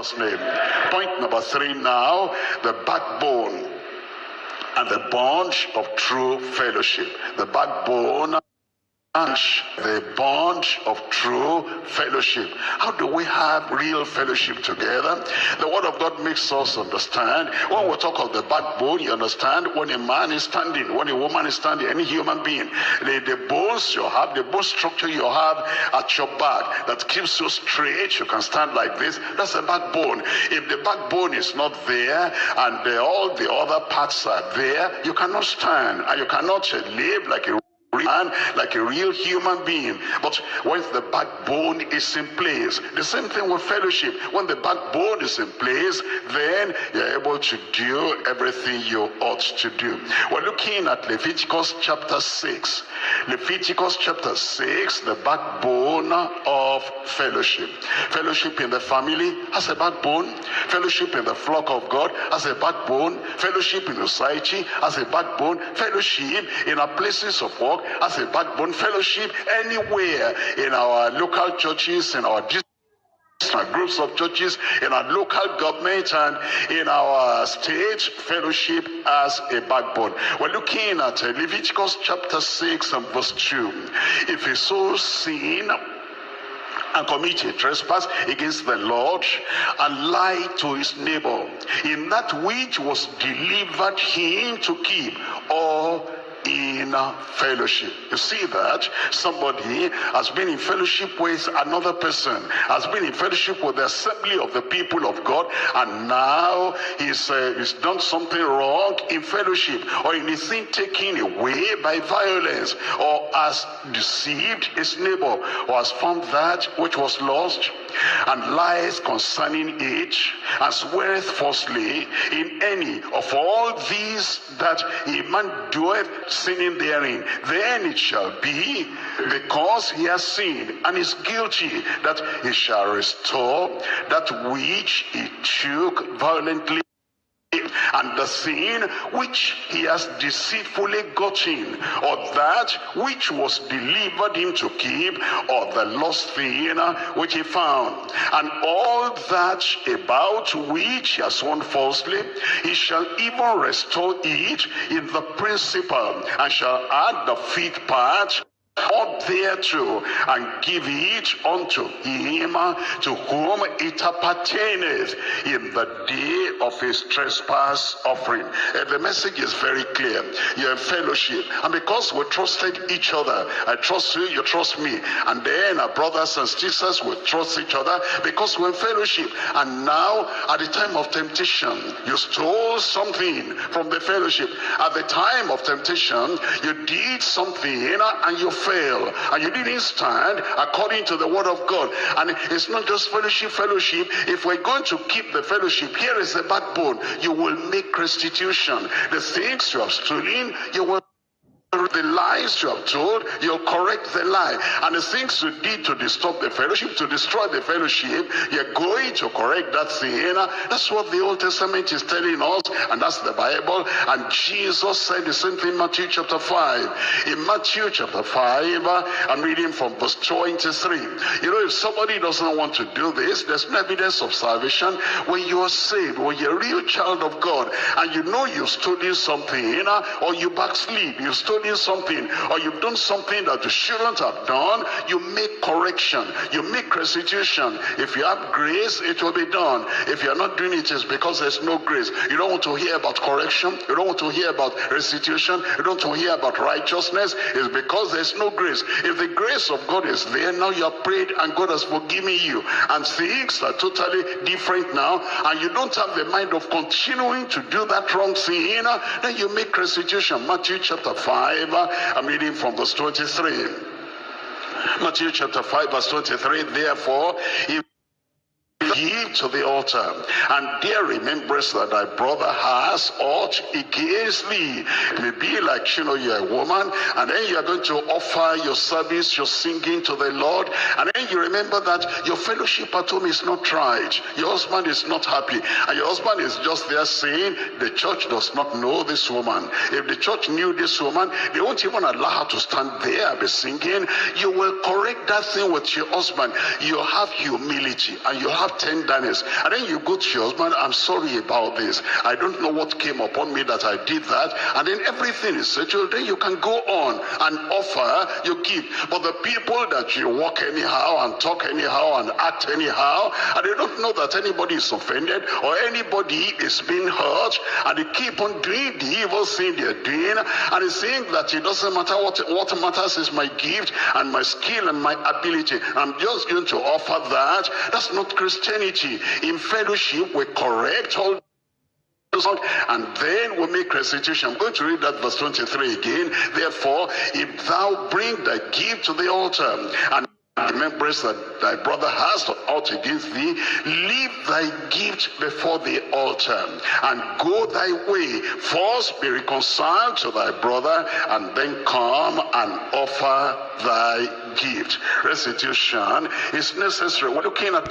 Jesus' name. Point number 3 now, the backbone and the bond of true fellowship. The backbone and the bond of true fellowship. How do we have real fellowship together? The word of God makes us understand. When we talk of the backbone, you understand, when a man is standing, when a woman is standing, any human being, the bones you have, the bone structure you have at your back that keeps you straight, you can stand like this, that's the backbone. If the backbone is not there and all the other parts are there, you cannot stand and you cannot live like a man, like a real human being. But when the backbone is in place, the same thing with fellowship. When the backbone is in place, then you're able to do everything you ought to do. We're looking at Leviticus chapter 6. Leviticus chapter 6, the backbone of fellowship. Fellowship in the family has a backbone. Fellowship in the flock of God has a backbone. Fellowship in society has a backbone. Fellowship in our places of work as a backbone. Fellowship anywhere in our local churches, in our groups of churches, in our local government and in our state, fellowship as a backbone. We're looking at Leviticus chapter 6 and verse 2. If a soul sin and commit a trespass against the Lord and lie to his neighbor in that which was delivered him to keep, or in fellowship. You see that somebody has been in fellowship with another person, has been in fellowship with the assembly of the people of God, and now he's done something wrong in fellowship, or in a thing taken away by violence, or has deceived his neighbor, or has found that which was lost, and lies concerning it, and sweareth falsely in any of all these that a man doeth, sinning therein, then it shall be, because he has sinned and is guilty, that he shall restore that which he took violently, and the sin which he has deceitfully gotten, or that which was delivered him to keep, or the lost thing which he found, and all that about which he has sworn falsely, he shall even restore it in the principal, and shall add the fifth part or thereto, and give it unto him to whom it appertaineth in the day of his trespass offering. The message is very clear. You're in fellowship, and because we trusted each other, I trust you, you trust me, and then our brothers and sisters will trust each other because we're in fellowship. And now at the time of temptation, you stole something from the fellowship. At the time of temptation, you did something and you fail, and you didn't stand according to the word of God. And it's not just fellowship. If we're going to keep the fellowship, here is the backbone. You will make restitution. The things you have stolen, you will. The lies you have told, you'll correct the lie. And the things you did to disturb the fellowship, to destroy the fellowship, you're going to correct that thing. That's what the Old Testament is telling us, and that's the Bible. And Jesus said the same thing in Matthew chapter 5. In Matthew chapter 5, I'm reading from verse 23. You know, if somebody doesn't want to do this, there's no evidence of salvation. When you are saved, when you're a real child of God, and you know you've stolen something, or you backslid, you've stolen something, or you've done something that you shouldn't have done, you make correction, you make restitution. If you have grace, it will be done. If you're not doing it, it's because there's no grace. You don't want to hear about correction, you don't want to hear about restitution, you don't want to hear about righteousness. It's because there's no grace. If the grace of God is there, now you have prayed and God has forgiven you, and things are totally different now, and you don't have the mind of continuing to do that wrong thing, then you make restitution. Matthew chapter 5, I'm reading from verse 23. Matthew chapter 5 verse 23. Therefore, if give to the altar, and there rememberest that thy brother has aught against thee. It may be like, you're a woman, and then you are going to offer your service, your singing to the Lord, and then you remember that your fellowship at home is not right. Your husband is not happy, and your husband is just there saying, the church does not know this woman. If the church knew this woman, they won't even allow her to stand there and be singing. You will correct that thing with your husband. You have humility, and you have tenderness. And then you go to your husband, I'm sorry about this. I don't know what came upon me that I did that. And then everything is settled. Then you can go on and offer your gift. But the people that you walk anyhow and talk anyhow and act anyhow, and they don't know that anybody is offended or anybody is being hurt, and they keep on doing the evil thing they're doing, and they think that it doesn't matter. What matters is my gift and my skill and my ability. I'm just going to offer that. That's not Christianity. In fellowship, we correct all, and then we make restitution. I'm going to read that verse 23 again. Therefore, if thou bring thy gift to the altar, and rememberest that thy brother has aught against thee, leave thy gift before the altar, and go thy way. First be reconciled to thy brother, and then come and offer thy gift. Restitution is necessary. We're looking at